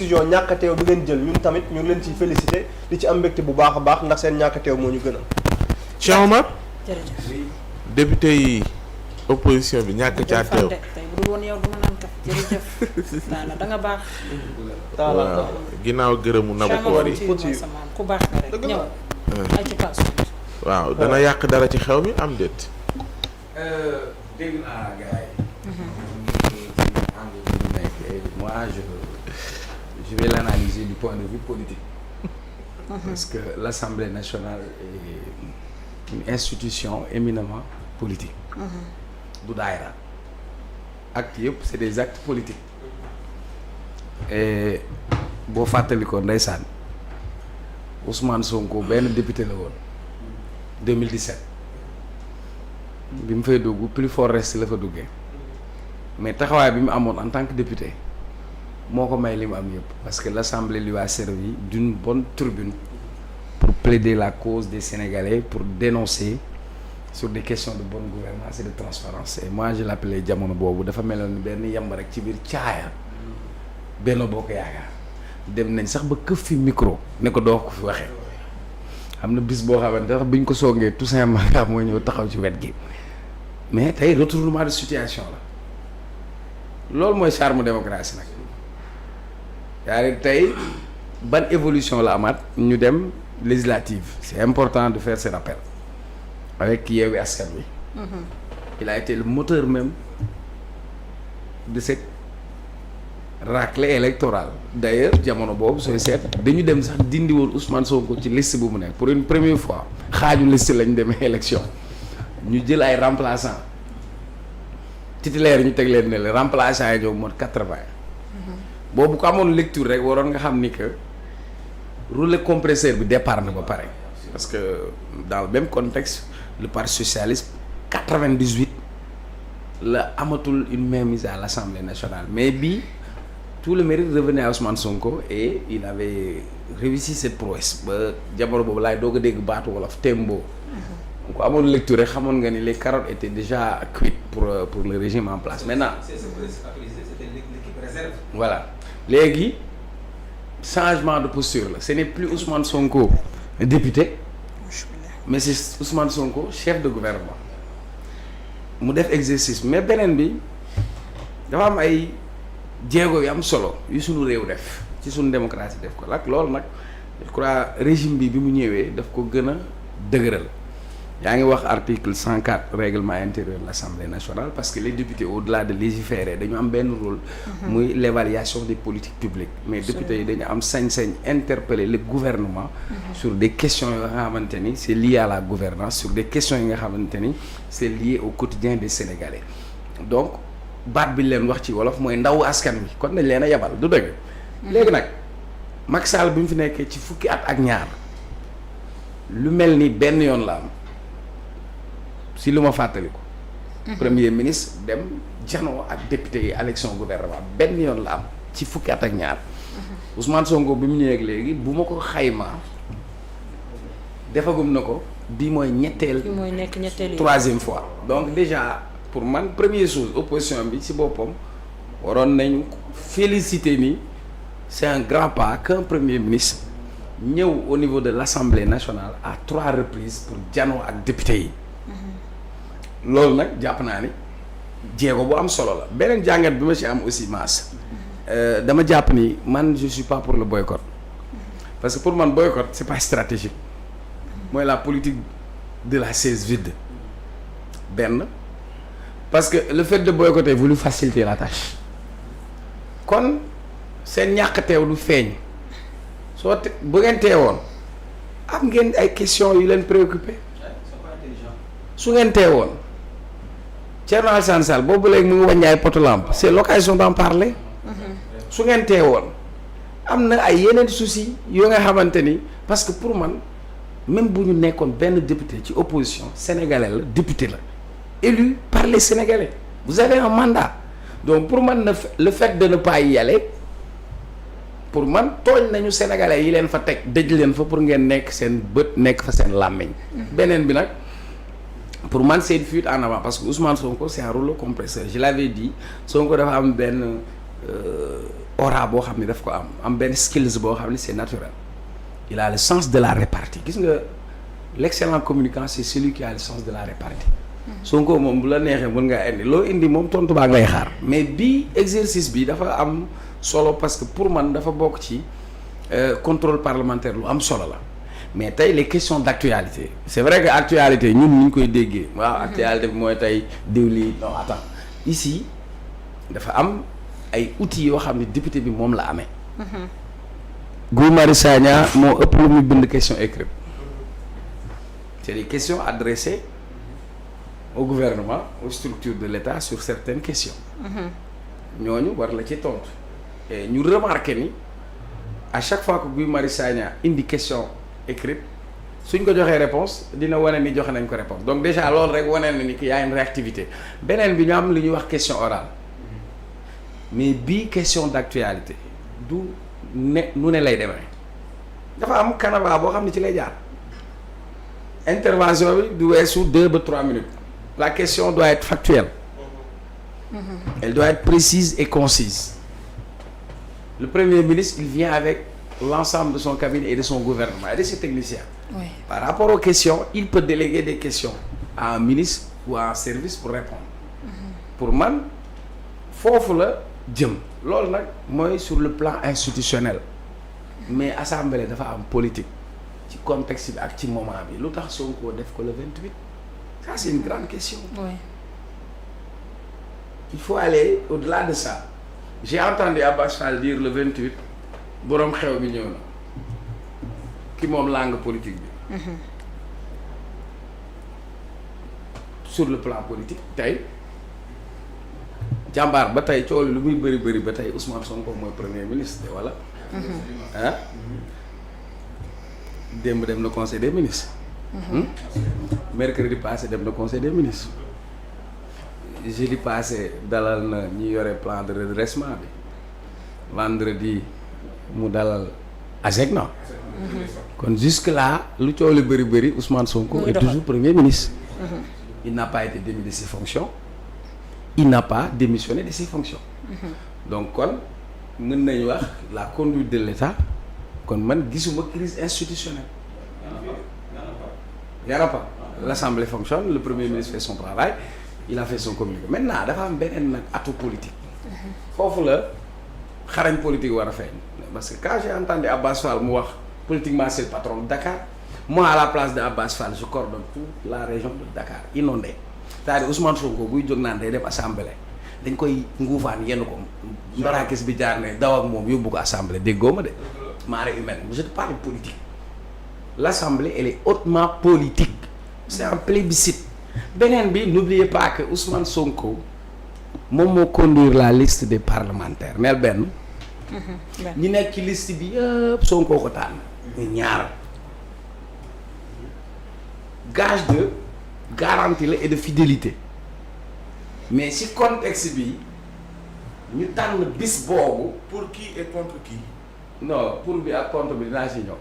décision ñàkk a teew bi ngeen jël ñun tamit ñu ngi leen ciy félicité di ci am mbégte bu baax a baax ndax seen ñàkk a teew moo ñu gënal. Cheikh Omar. jërëjëf. député yi opposition bi ñàkk caa teew. tey bu dul woon yow duma naan kaf jërëjëf. daana da nga baax. waaw ginnaaw gërëmu nabu koor yi. ku baax nga rek ñëw. ay ci paas. waaw dana yàq dara ci xew mi am déet. dégg naa gars yi. moi je vais l'analyser du point de vue politique. Parce que l'Assemblée nationale est une institution éminemment politique. du daayira actes yëpp c'est des actes politiques. et boo fàttali ko ndeysaan Ousmane Sonko benn député la woon 2017 bi mu fay dugg plus fort reste la fa duggee mais taxawaay bi mu amoon en tant que député moo ko may li mu am yëpp parce que l'Assemblée lui a servi d'une bonne tribune pour plaider la cause des Sénégalais, pour dénoncer sur des questions de bonne gouvernance et de transparence. Et moi je l'appelais jamono boobu dafa meloon ni benn yamb rek ci biir caaya Benno Bokk Yaakaar dem nañ sax ba këf fi micro ne ko doo ko fi waxee am na bis boo xamante ne biñ ko soogee Toussaint Manga moo ñëw taxaw ci wet gi mais tey retournement de situation la loolu mooy charme démocratie nag yaa tey ban évolution la amaat ñu dem législative. C'est important de faire ce rappel avec Yewwi Askan Wi. Il a été le moteur même de cette raclée électorale. D'ailleurs jamono boobu sooy seet dañu dem sax dindi woon Ousmane Sonko ci liste bu mu nekk pour une première fois xaaju liste lañ demee élection ñu jël ay remplaçants titulaires ñu teg leen ne le remplaçants yi ñëw mot 80. boobu ko amoon lecture rek waroon nga xam ni que rouleau compresseur bi départ na ba pare parce que dans le même contexte le parti socialiste 98 la amatul une mainmise à l'Assemblée nationale mais bii tout le mérite revenait à Ousmane Sonko et il avait réussi cette prouesse ba jamono boobu laay doog a dégg baatu wolof tembo. donc amoon lecture rek xamoon nga ni les carottes étaient déjà cuites pour le régime en place maintenant. Voilà léegi changement de posture la ce n'est plus Ousmane Sonko député mais c'est Ousmane Sonko chef de gouvernement mu def exercice mais beneen bi dafa am ay jéego yu am solo yu suñu réew def ci suñu démocratie def ko ak loolu nag je crois régime bi mu ñëwee daf ko gën a dëgëral yaa ngi wax article 104 règlement intérieur de l'Assemblée nationale parce que les députés au-delà de légiférer dañu am benn rôle muy l'évaluation des politiques publiques mais députés yi dañu am sañ-sañ interpeller le gouvernement sur des questions yoo nga xamante ni c'est lié à la gouvernance sur des questions yi nga xamante ni c'est lié au quotidien des Sénégalais donc baat bi leen wax ci wolof mooy ndawu askan wi kon dañ leen a yebal du dëgg léegi nag Macky Sall bi mu fi nekkee ci fukki at ak ñaar lu mel ni benn yoon la am si lu ma fàttaliku. premier ministre dem janoo ak député yi élection gouvernement benn yoon la am ci fukki at ak ñaar. Ousmane Sonko bi mu ñëwee ak léegi bu ma ko xaymaa defagum na ko bii mooy ñetteel. bii mooy nekk ñetteel troisième fois. donc déjà pour man première chose opposition bi ci boppam waroon nañu féliciter ni c'est un grand pas qu'un premier ministre ñëw au niveau de l'Assemblée nationale à 3 reprises pour janoo ak député yi. loolu nag jàpp naa ni jéego bu am solo la beneen jàngat bi ma ci am aussi maas dama jàpp ni man je suis pas pour le boycott parce que pour man boycott c'est pas stratégique mooy la politique de la chaise vide benn parce que le fait de boycotter voulu faciliter la tâche kon seen ñàkk teew du feeñ soo te bu ngeen teewoon am ngeen ay questions yu leen préoccupé su ngeen teewoon Thierno Alassane Sall boobu léegi mu ngi wàññi ay poto lampe c'est l'occasion d'en parler su ngeen teewoon am na ay yeneen soucis yoo nga xamante ni parce que pour man même bu ñu nekkoon benn député ci opposition sénégalais la député la élu par les Sénégalais vous avez un mandat donc pour man le fait de ne pas y aller pour man tooñ nañu sénégalais yi leen fa teg dëj leen fa pour ngeen nekk seen bët nekk fa seen làmmiñ beneen bi nag pour man c'est une fuite en avant parce que Ousmane Sonko c'est un rouleau compresseur je l'avais dit Sonko dafa am benn aura boo xam ne daf ko am benn skills boo xam ne c'est naturel il a le sens de la répartie gis nga l'excellent communicant c'est celui qui a le sens de la répartie Sonko moom bu la neexee mën ngaa indi loo indi moom tontu baa ngay xaar mais bii exercice bi dafa am solo parce que pour man dafa bokk ci contrôle parlementaire lu am solo la mais tey les questions d'actualité c'est vrai que actualité ñun ñu koy déggee waaw actualité bi mooy tey diw lii non attends ici dafa am ay outils yoo xam ne député bi moom la amee Guy Marius Sagna moo ëpp lu muy bind question écrite c'est des questions adressées au gouvernement aux structures de l'État sur certaines questions ñooñu war la ci tontu et ñu remarqué ni à chaque fois que Guy Marius Sagna indi question écrite suñ ko joxee réponse dina wane ni joxe nañ ko réponse donc déjà loolu rek wane na ni qu'il y a une réactivité beneen bi ñu am lu ñuy wax question orale mais bii question d'actualité du ne nu ne lay demee dafa am canevas boo xam ne ci lay jaar intervention bi du weesu 2 ba 3 minutes la question doit être factuelle elle doit être précise et concise le premier ministre il vient avec l'ensemble de son cabinet et de son gouvernement et de ses techniciens par rapport aux questions il peut déléguer des questions à un ministre ou à un service pour répondre pour man foofu la jëm loolu nag mooy sur le plan institutionnel mais assemblée dafa am politique ci contexte bi ak ci moment bi lu tax Sonko def ko le 28 ça c'est une grande question il faut aller au-delà de ça j'ai entendu Abbas Fall dire le 28 boroom xew bi ñëw na ki moom langue politique bi sur le plan politique tey jàmbaar ba tey coow lu muy bëri ba tey Ousmane Sonko mooy premier ministre wala ah démb dem na conseil des ministres mercredi passé dem na conseil des ministres jeudi passé dalal na ñi yore plan de redressement bi vendredi mu dalal ASECNA kon jusque là lu coow lu bëri Ousmane Sonko est toujours premier ministre il n'a pas été démis de ses fonctions il n'a pas démissionné de ses fonctions donc kon mën nañu wax la conduite de l'État kon man gisuma crise institutionnelle y en a pas l'Assemblée fonctionne le premier ministre fait son travail il a fait son communiqué maintenant dafa am beneen nag atout politique foofu la xarañ politique war a feeñ parce que quand j'ai entendu Abbas Fall mu wax politiquement c'est le patron de Dakar moi à la place de Abbas Fall je coordonne toute la région de Dakar inondée c'est-à-dire Ousmane Sonko buy jóg naan day def assemblée dañ koy nguufaan yenn ko mbarakis bi jaar ne daw ak moom yóbbu ko assemblée déggoo ma de marée humaine je te parle politique l'assemblée elle est hautement politique c'est un plébiscite beneen bi n'oubliez pas que Ousmane Sonko moom moo conduire la liste des parlementaires neel benn ñi nekk ci liste bi yëpp Sonko ko tànn ñaar gage de garantie la et de fidélité mais si contexte bi ñu tànn bis boobu pour qui et contre qui. non pour bi ak contre bi dinaa si ñëw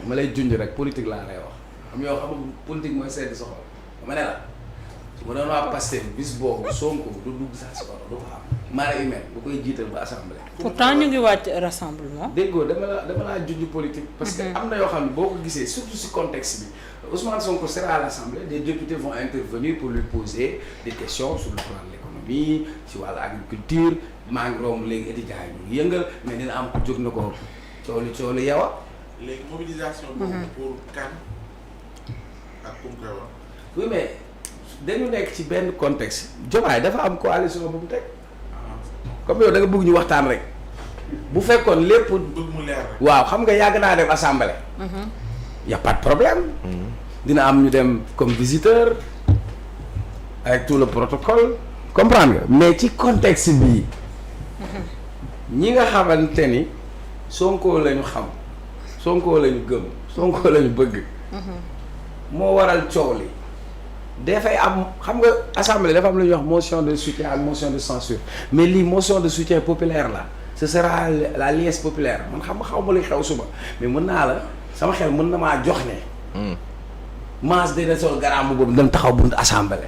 ma lay junj rek politique laa lay wax xam yow xam nga politique mooy sedd soxla ma ne la su ma doon waa Pastef bis boobu Sonko du dugg sax si oto du ko xam marée humaine bu koy jiital ba assemblée. pourtant ñu ngi wàcc rassemblement. déggoo dama laa junj politique. parce que am na yoo xam ne boo ko gisee surtout si contexte bi Ousmane Sonko sera à l'Assemblée des députés vont intervenir pour lui poser des questions sur le plan de l'économie ci wàllu agriculture maa ngi romb léegi étudiants yi ñu yëngal mais dina am ku jóg na ko coolu yow a. léegi mobilisation boobu pour kan ak pour koy wax. oui mais dañu nekk ci benn contexte Diomaye dafa am coalition bu mu teg comme yow da nga bëgg ñu waxtaan rek bu fekkoon lépp. bëgg mu leer rek. waaw xam nga yàgg naa dem assemblée. y a pas de problème. dina am ñu dem comme visiteur avec tout le protocole comprendre nga mais ci contexte bii ñi nga xamante ni Sonko la ñu xam Sonko la ñu gëm Sonko la ñu bëgg. moo waral coow li dafay am xam nga assemblée dafa am lu ñuy wax motion de soutien ak motion de censure mais lii motion de soutien populaire la ce sera la liesse populaire man xaw ma luy xew suba mais mën naa la sama xel mën na maa jox ne. masse dina sol garaam boobu dem taxaw bunt assemblée.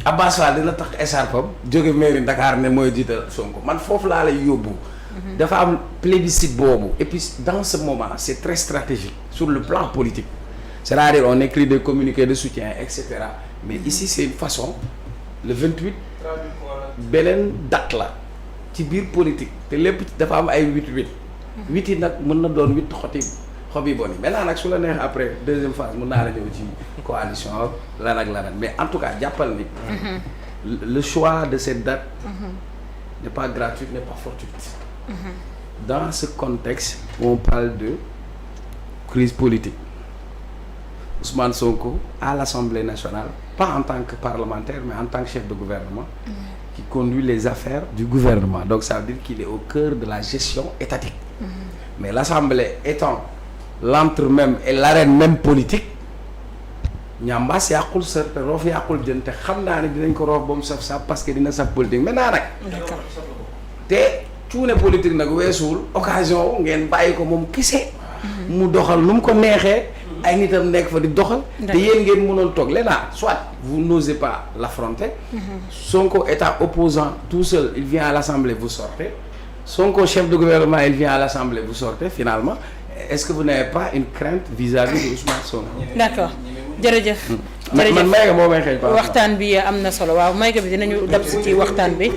Abass Fall dina tax écharpam jóge mairie Dakar ne mooy jiital Sonko man foofu laa lay yóbbu. dafa am plébiscite boobu et puis dans ce moment c'est très stratégique sur le plan politique c'est-à-dire on écrit des communiqués de soutien et cetera mais ici c'est une façon le 28 beneen date la ci biir politique te lépp dafa am ay 8 yi nag mën na doon 8 xob yi bon yi maintenant nag su la neex après deuxième phase mën naa la ñëw ci coalition lan ak lan mais en tout cas jàppal ni le choix de cette date n'est pas gratuit, n'est pas fortuite. Dans ce contexte où on parle de crise politique, Ousmane Sonko à l'Assemblée nationale, pas en tant que parlementaire, mais en tant que chef de gouvernement, qui conduit les affaires du gouvernement. Donc ça veut dire qu'il est au cœur de la gestion étatique. Mais l'Assemblée étant l'entre-même et l'arène même politique, ñambaas yàqul sër te roof yàqul jën te xam naa ne dinañ ko roof ba mu saf parce que dina saf politique maintenant nag te cuune politique nag weesuwul occasion ngeen bàyyi ko moom kese mu doxal nu mu ko neexee ay nitam nekk fa di doxal te yéen ngeen mënoon toog léegi soit vous n'osez pas l'affronter Sonko état opposant tout seul il vient à l'Assemblée vous sortez Sonko chef de gouvernement il vient à l'Assemblée vous sortez finalement est-ce que vous n'avez pas une crainte vis-à-vis de Ousmane Sonko? D'accord jërëjëf. man may nga moo may xëy waxtaan bi am na solo waaw may nga bi dinañu dab si ci waxtaan bi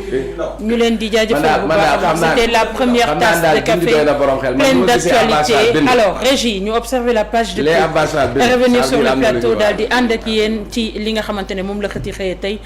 ñu leen di jaajëfal bu baax c'était la première tasse de café pleine d'actualité alors Régie ñu observer la page de revenir sur le plateau daal di ànd ak yéen ci li nga xamante ne moom la xëti xëyee tey